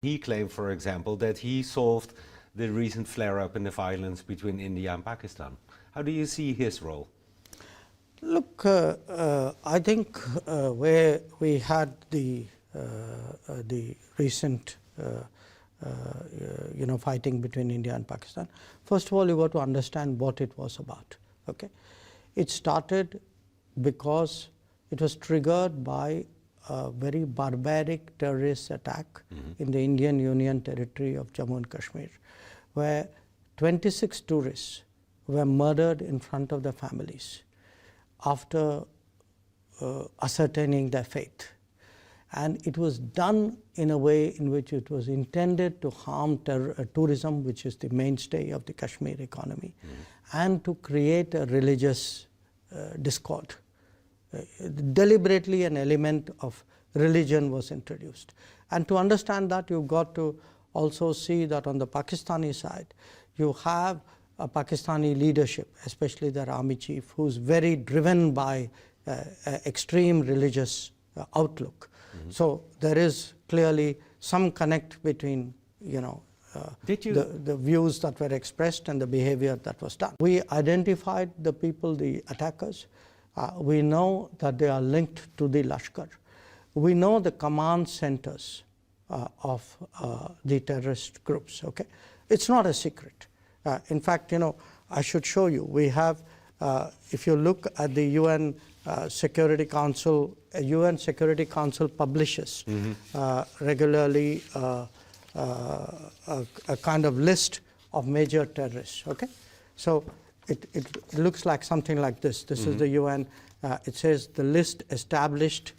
He claimed, for example, that he solved the recent flare-up in the violence between India and Pakistan. How do you see his role? Look, I think where we had the recent fighting between India and Pakistan, first of all, you got to understand what it was about. Okay, it started because it was triggered by a very barbaric terrorist attack in the Indian Union territory of Jammu and Kashmir, where 26 tourists were murdered in front of their families after ascertaining their fate. And it was done in a way in which it was intended to harm tourism, which is the mainstay of the Kashmir economy, and to create a religious discord. Deliberately an element of religion was introduced. And to understand that, you've got to also see that on the Pakistani side, you have a Pakistani leadership, especially their army chief, who's very driven by extreme religious outlook. So there is clearly some connect between, the views that were expressed and the behavior that was done. We identified the people, the attackers. We know that they are linked to the Lashkar. We know the command centers of the terrorist groups. Okay, it's not a secret. In fact, I should show you. We have, if you look at the UN Security Council, UN Security Council publishes regularly a kind of list of major terrorists. Okay, so it looks like something like this. This is the UN. It says the list established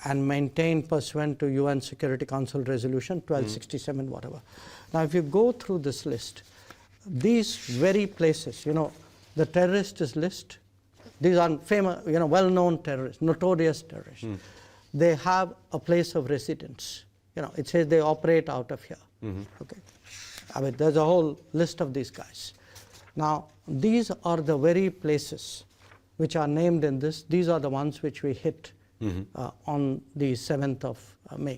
and maintained pursuant to UN Security Council Resolution 1267, whatever. Now, if you go through this list, these very places, the terrorist list, these are famous, well-known terrorists, notorious terrorists. They have a place of residence. It says they operate out of here. Okay, I mean, there's a whole list of these guys. Now, these are the very places which are named in this. These are the ones which we hit on the 7th of May.